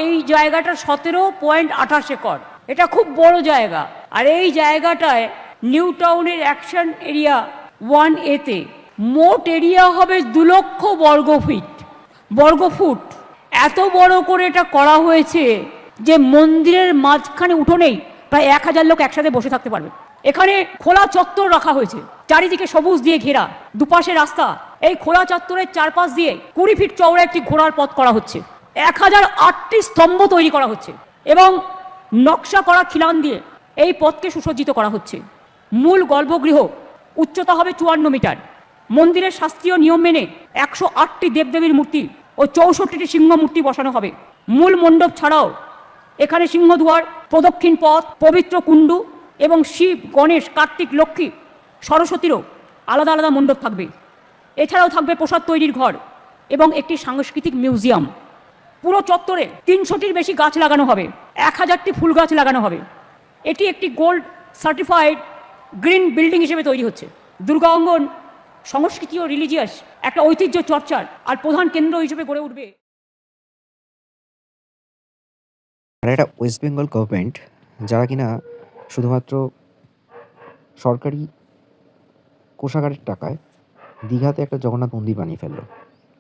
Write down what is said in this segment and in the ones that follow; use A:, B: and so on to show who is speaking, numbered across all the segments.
A: এই জায়গাটা 17.28 একর, এটা খুব বড় জায়গা। আর এই জায়গাটায় নিউ টাউনের অ্যাকশন এরিয়া 1A-তে মোট এরিয়া হবে 2 লক্ষ বর্গফুট। এত বড় করে এটা করা হয়েছে যে মন্দিরের মাঝখানে উঠোনেই প্রায় 1000 লোক একসাথে বসে থাকতে পারবে। এখানে খোলা চত্বর রাখা হয়েছে, চারিদিকে সবুজ দিয়ে ঘেরা, দুপাশে রাস্তা। এই খোলা চত্বরের চারপাশ দিয়ে 20 ফিট চওড়া একটি ঘোড়ার পথ করা হচ্ছে। 1008টি স্তম্ভ তৈরি করা হচ্ছে এবং নকশা করা খিলান দিয়ে এই পথকে সুসজ্জিত করা হচ্ছে। মূল গর্ভগৃহ উচ্চতা হবে 54 মিটার। মন্দিরের শাস্ত্রীয় নিয়ম মেনে 108টি দেবদেবীর মূর্তি ও 64টি সিংহ মূর্তি বসানো হবে। মূল মণ্ডপ ছাড়াও এখানে সিংহদুয়ার, প্রদক্ষিণ পথ, পবিত্র কুণ্ডু এবং শিব, গণেশ, কার্তিক, লক্ষ্মী, সরস্বতীরও আলাদা আলাদা মণ্ডপ থাকবে। এছাড়াও থাকবে প্রসাদ তৈরির ঘর এবং একটি সাংস্কৃতিক মিউজিয়াম। পুরো চত্বরে 300টির বেশি গাছ লাগানো হবে, 1000টি ফুল গাছ লাগানো হবে। এটি একটি গোল্ড সার্টিফাইড গ্রিন বিল্ডিং হিসেবে তৈরি হচ্ছে। দুর্গা অঙ্গন সংস্কৃতি ও রিলিজিয়াস একটা ঐতিহ্য চর্চার আর প্রধান কেন্দ্র হিসেবে গড়ে উঠবে।
B: আর এটা ওয়েস্ট বেঙ্গল গভর্নমেন্ট, যারা কিনা শুধুমাত্র সরকারি কোষাগারের টাকায় দীঘাতে একটা জগন্নাথ মন্দির বানিয়ে ফেললো,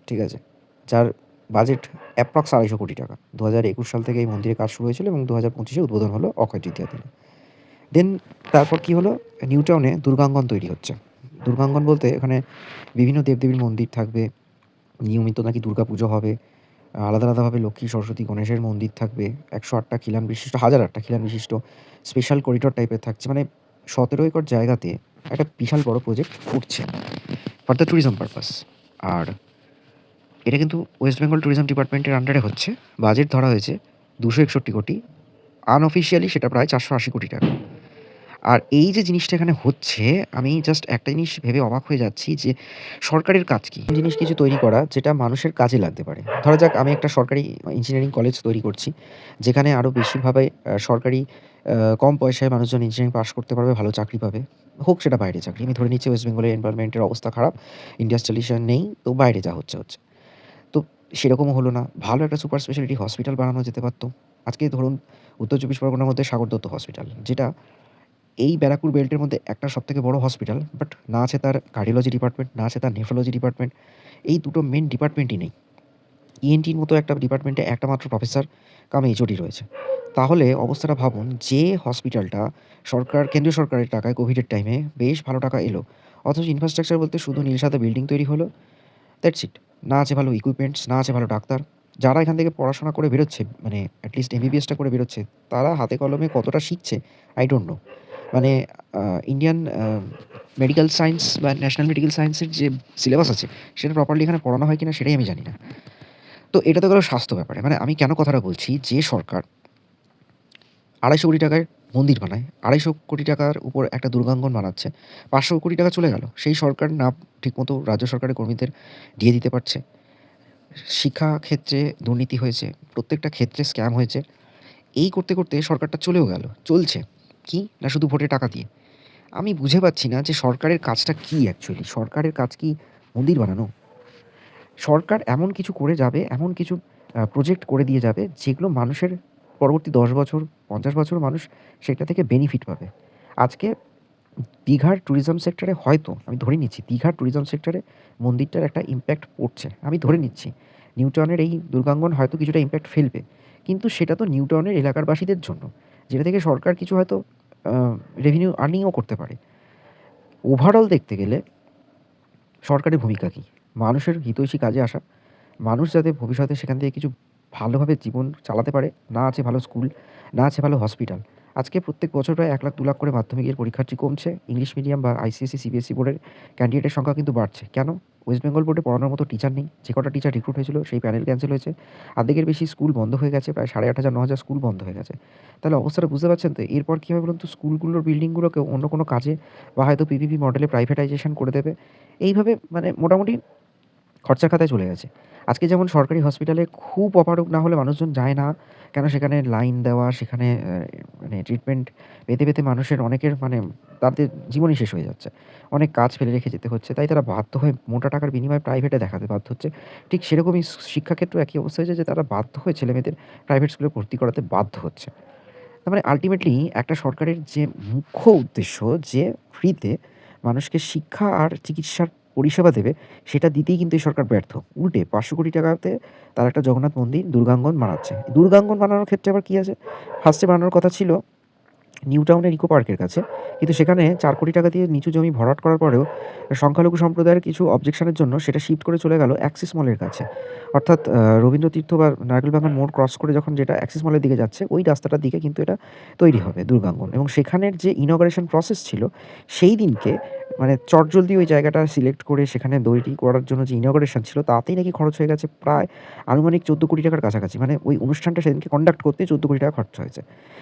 B: ঠিক আছে, যার বাজেট অ্যাপ্রক্স 250 কোটি টাকা। 2021 সাল থেকে এই মন্দিরের কাজ শুরু হয়েছিল এবং 2025-এ উদ্বোধন হলো অক্ষয় তৃতীয়া দিনে। দেন তারপর কি হলো, নিউ টাউনে দুর্গাঙ্গন তৈরি হচ্ছে। দুর্গাঙ্গন বলতে এখানে বিভিন্ন দেবদেবীর মন্দির থাকবে, নিয়মিত নাকি দুর্গা পুজো হবে, আলাদা আলাদাভাবে লক্ষ্মী, সরস্বতী, গণেশের মন্দির থাকবে, 108টা খিলান বিশিষ্ট, 1008টা খিলান বিশিষ্ট স্পেশাল করিডোর টাইপের থাকছে। মানে 17 একর জায়গাতে একটা বিশাল বড় প্রজেক্ট উঠছে ফর দ্য ট্যুরিজম পারপাস। আর এটা কিন্তু ওয়েস্ট বেঙ্গল ট্যুরিজম ডিপার্টমেন্টের আন্ডারে হচ্ছে। বাজেট ধরা হয়েছে 261 কোটি, আনঅফিসিয়ালি সেটা প্রায় 480 কোটি টাকা। আর এই যে জিনিসটা এখানে হচ্ছে, আমি জাস্ট একটা জিনিস ভেবে অবাক হয়ে যাচ্ছি যে সরকারের কাজ কি জিনিস কিছু তৈরি করা যেটা মানুষের কাজে লাগতে পারে। ধরা যাক আমি একটা সরকারি ইঞ্জিনিয়ারিং কলেজ তৈরি করছি, যেখানে আরও বেশিভাবে সরকারি কম পয়সায় মানুষজন ইঞ্জিনিয়ারিং পাস করতে পারবে, ভালো চাকরি পাবে, হোক সেটা বাইরে চাকরি। আমি ধরে নিচ্ছি ওয়েস্ট বেঙ্গলের এনভায়রনমেন্টের অবস্থা খারাপ, ইন্ডাস্ট্রিয়ালাইজেশন নেই, তো বাইরে যা হচ্ছে। তো সেরকমও হলো না, ভালো একটা সুপার স্পেশালিটি হসপিটাল বানানো যেতে পারতো। আজকে ধরুন উত্তর 24 পরগনার মধ্যে সাগর দত্ত হসপিটাল, যেটা এই ব্যারাকপুর বেল্টের মধ্যে একটা সবথেকে বড় হসপিটাল, বাট না আছে তার কার্ডিওলজি ডিপার্টমেন্ট, না আছে তার নেফ্রোলজি ডিপার্টমেন্ট। এই দুটো মেন ডিপার্টমেন্টই নেই। ইএনটির মতো একটা ডিপার্টমেন্টে একটা মাত্র প্রফেসর কাম এইচওডি রয়েছে। তাহলে অবস্থাটা ভাবুন, যে হসপিটালটা কেন্দ্রীয় সরকারের টাকায় কোভিডের টাইমে বেশ ভালো টাকা এলো, অথচ ইনফ্রাস্ট্রাকচার বলতে শুধু নীল সাদা বিল্ডিং তৈরি হলো, দ্যাটস ইট। না আছে ভালো ইকুইপমেন্টস, না আছে ভালো ডাক্তার। যারা এখান থেকে পড়াশোনা করে বেরোচ্ছে, মানে অ্যাটলিস্ট এমবিবিএসটা করে বেরোচ্ছে, তারা হাতে কলমে কতটা শিখছে আই ডোন্ট নো। মানে ইন্ডিয়ান মেডিকেল সায়েন্স বা ন্যাশনাল মেডিকেল সায়েন্সের যে সিলেবাস আছে, সেটা প্রপারলি এখানে পড়ানো হয় কিনা সেটাই আমি জানি না। তো এটা তো গেল স্বাস্থ্য ব্যাপারে। মানে আমি কেন কথাটা বলছি, যে সরকার 250 কোটি টাকায় মন্দির বানায়, 250 কোটি টাকার উপর একটা দুর্গাঙ্গন বানাচ্ছে, 500 কোটি টাকা চলে গেল, সেই সরকার না ঠিকমতো রাজ্য সরকারের কর্মীদের দিয়ে দিতে পারছে। শিক্ষা ক্ষেত্রে দুর্নীতি হয়েছে, প্রত্যেকটা ক্ষেত্রে স্ক্যাম হয়েছে। এই করতে করতে সরকারটা চলেও গেল, চলছে কি না শুধু ভোটে টাকা দিয়ে। আমি বুঝে পাচ্ছি না যে সরকারের কাজটা কি অ্যাকচুয়ালি। সরকারের কাজ কি মন্দির বানানো? সরকার এমন কিছু করে যাবে, এমন কিছু প্রজেক্ট করে দিয়ে যাবে, যেগুলো মানুষের পরবর্তী 10 বছর, 50 বছর মানুষ সেটা থেকে বেনিফিট পাবে। আজকে দীঘার ট্যুরিজম সেক্টরে, হয়তো আমি ধরে নিচ্ছি দীঘার ট্যুরিজম সেক্টরে মন্দিরটার একটা ইম্প্যাক্ট পড়ছে, আমি ধরে নিচ্ছি নিউ টাউনের এই দুর্গাঙ্গন হয়তো কিছুটা ইম্প্যাক্ট ফেলবে, কিন্তু সেটা তো নিউ টাউনের এলাকারবাসীদের জন্য, যেটা থেকে সরকার কিছু হয়তো রেভিনিউ আর্নিংও করতে পারে। ওভারঅল দেখতে গেলে সরকারের ভূমিকা কী? মানুষের হিতৈষী কাজে আসা, মানুষ যাতে ভবিষ্যতে সেখান থেকে কিছু ভালোভাবে জীবন চালাতে পারে। না আছে ভালো স্কুল, না আছে ভালো হসপিটাল। আজকে প্রত্যেক বছর প্রায় 1 লাখ 2 লাখ করে মাধ্যমিকের পরীক্ষার্থী কমছে। ইংলিশ মিডিয়াম বা আইসিএসসি, সিবিএসসি বোর্ডের ক্যান্ডিডেটের সংখ্যা কিন্তু বাড়ছে। কেন? ওয়েস্ট বেঙ্গল বোর্ডে পড়ানোর মতো টিচার নেই। যে কটা টিচার রিক্রুট হয়েছিল সেই প্যানেল ক্যান্সেল হয়েছে। অর্ধেকের বেশি স্কুল বন্ধ হয়ে গেছে, প্রায় 8,500-9,000 স্কুল বন্ধ হয়ে গেছে। তাহলে অবস্থাটা বুঝতে পারছেন তো? এরপর কী হবে বলুন তো? স্কুলগুলোর বিল্ডিংগুলোকে অন্য কোনো কাজে বা হয়তো পিপিপি মডেলে প্রাইভেটাইজেশন করে দেবে। এইভাবে মানে মোটামুটি খরচার খাতায় চলে গেছে। আজকে যেমন সরকারি হসপিটালে খুব অপারগ না হলে মানুষজন যায় না। কেন সেখানে লাইন দেওয়া, সেখানে মানে ট্রিটমেন্ট পেতে মানুষের অনেকের মানে তাদের জীবনই শেষ হয়ে যাচ্ছে। অনেক কাজ ফেলে রেখে যেতে হচ্ছে। তাই তারা বাধ্য হয়ে মোটা টাকার বিনিময়ে প্রাইভেটে দেখাতে বাধ্য হচ্ছে। ঠিক সেরকমই শিক্ষাক্ষেত্রেও একই অবস্থা হয়েছে যে তারা বাধ্য হয়ে ছেলেমেয়েদের প্রাইভেট স্কুলে ভর্তি করাতে বাধ্য হচ্ছে। তার মানে আল্টিমেটলি একটা সরকারের যে মুখ্য উদ্দেশ্য যে ফ্রিতে মানুষকে শিক্ষা আর চিকিৎসার পরিষেবা দেবে, সেটা দিতেই কিন্তু এই সরকার ব্যর্থ। উল্টে ৫০০ কোটি টাকাতে তারা একটা জগন্নাথ মন্দির দুর্গাঙ্গন বানাচ্ছে। দুর্গাঙ্গন বানানোর ক্ষেত্রে আবার কী আছে? ফার্স্টে বানানোর কথা ছিল নিউ টাউনের ইকো পার্কের কাছে। কিন্তু সেখানে ৪ কোটি টাকা দিয়ে নিচু জমি ভরাট করার পরেও সংখ্যালঘু সম্প্রদায়ের কিছু অবজেকশনের জন্য সেটা শিফট করে চলে গেল অ্যাক্সিস মলের কাছে। অর্থাৎ রবীন্দ্র তীর্থ বা নারকেলবাগান মোড় ক্রস করে যখন যেটা অ্যাক্সিস মলের দিকে যাচ্ছে, ওই রাস্তাটার দিকে কিন্তু এটা তৈরি হবে দুর্গাঙ্গন। এবং সেখানের যে ইনঅগারেশন প্রসেস ছিল, সেই দিনকে মানে চটজলদি ওই জায়গাটা সিলেক্ট করে সেখানে তৈরি করার জন্য যে ইনঅগারেশন ছিল, তাতেই নাকি খরচ হয়ে গেছে প্রায় আনুমানিক ১৪ কোটি টাকার কাছাকাছি। মানে ওই অনুষ্ঠানটা সেদিনকে কন্ডাক্ট করতেই ১৪ কোটি টাকা খরচ হয়েছে।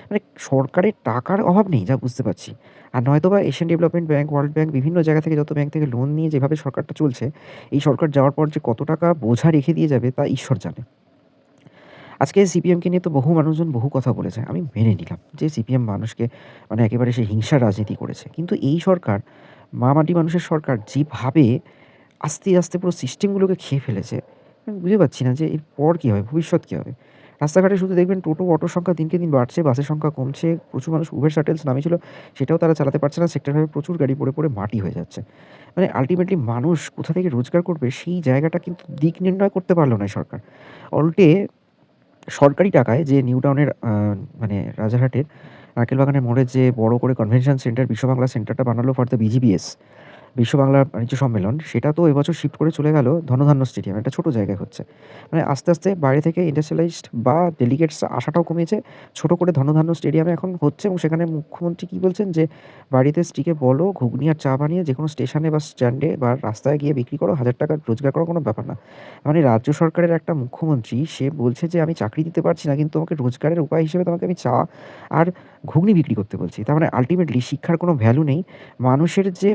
B: মানে সরকারের টাকার অভাব নেই, যা বুঝতে পারছি। আর নয়তোবা Asian development bank, world bank বিভিন্ন জায়গা থেকে যত ব্যাংক থেকে লোন নিয়ে যেভাবে সরকারটা চলছে, এই সরকার যাওয়ার পর যে কত টাকা বোঝা রেখে দিয়ে যাবে তা ঈশ্বর জানে। আজকে সিপিএমকে নিয়ে তো বহু মানুষজন বহু কথা বলেছে। আমি মেনে নিলাম যে সিপিএম মানুষকে মানে একেবারে সে হিংসার রাজনীতি করেছে। কিন্তু এই সরকার, মাটি মানুষের সরকার যেভাবে আস্তে পুরো সিস্টেমগুলোকে খেয়ে ফেলেছে, আমি বুঝতে পারছি না যে এরপর কী হবে, ভবিষ্যৎ কী হবে? রাস্তাঘাটে শুধু দেখবেন টোটো, অটোর সংখ্যা দিনকে দিন বাড়ছে, বাসের সংখ্যা কমছে। প্রচুর মানুষ উবের শাটেলস নামিয়েছিল, সেটাও তারা চালাতে পারছে না। সেক্টরভাবে প্রচুর গাড়ি পড়ে মাটি হয়ে যাচ্ছে। মানে আল্টিমেটলি মানুষ কোথা থেকে রোজগার করবে, সেই জায়গাটা কিন্তু দিক নির্ণয় করতে পারল না এই সরকার। উল্টে সরকারি টাকায় যে নিউ টাউনের মানে রাজারহাটের নারকেলবাগানের মোড়ে যে বড় করে কনভেনশন সেন্টার, বিশ্ববাংলা সেন্টারটা বানালো ফর দ্য বিজিবিএস, বিশ্ব বাংলা বাণিজ্য সম্মেলন, সেটা তো এবছর শিফট করে চলে গেল ধনধান্য স্টেডিয়াম। একটা ছোটো জায়গায় হচ্ছে। মানে আস্তে বাইরে থেকে ইন্ডাস্ট্রিয়ালাইজড বা ডেলিগেটস আসাটাও কমিয়েছে। ছোট করে ধনধান্য স্টেডিয়ামে এখন হচ্ছে। এবং সেখানে মুখ্যমন্ত্রী কী বলছেন যে বাড়িতে স্ত্রীকে বলো ঘুগনি আর চা বানিয়ে যেকোনো স্টেশনে বা স্ট্যান্ডে বা রাস্তায় গিয়ে বিক্রি করো, ১,০০০ টাকা রোজগার করার কোনো ব্যাপার না। মানে রাজ্য সরকারের একটা মুখ্যমন্ত্রী সে বলছে যে আমি চাকরি দিতে পারছি না, কিন্তু আমাকে রোজগারের উপায় হিসেবে তোমাকে আমি চা আর ঘুগনি বিক্রি করতে বলছি। তার মানে আল্টিমেটলি শিক্ষার কোনো ভ্যালু নেই। মানুষের যে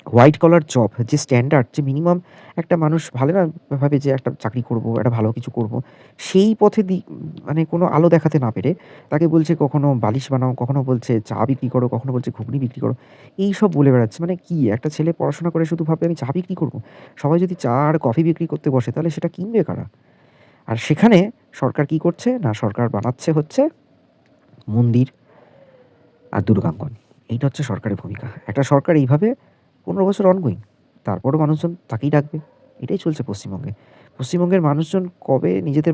B: হোয়াইট কলার জব, যে স্ট্যান্ডার্ড, যে মিনিমাম একটা মানুষ ভালো না ভাবে যে একটা চাকরি করব, একটা ভালো কিছু করব, সেই পথে মানে কোনো আলো দেখাতে না পেরে তাকে বলছে কখনো বালিশ বানাও, কখনো বলছে চা বিক্রি করো, কখনো বলছে ঘুগনি বিক্রি করো। এইসব বলে বেড়াচ্ছে। মানে কি একটা ছেলে পড়াশোনা করে শুধু ভাববে আমি চা বিক্রি করব? সবাই যদি চা আর কফি বিক্রি করতে বসে তাহলে সেটা কিনবে কারা? আর সেখানে সরকার কি করছে? না, সরকার বানাচ্ছে হচ্ছে মন্দির আর দুর্গাঙ্গন। এইটা হচ্ছে সরকারের ভূমিকা। একটা সরকার এইভাবে ১৫ বছর অনগোয়িং। তারপরও মানুষজন তাকেই ডাকবে। এটাই চলছে পশ্চিমবঙ্গে। পশ্চিমবঙ্গের মানুষজন কবে নিজেদের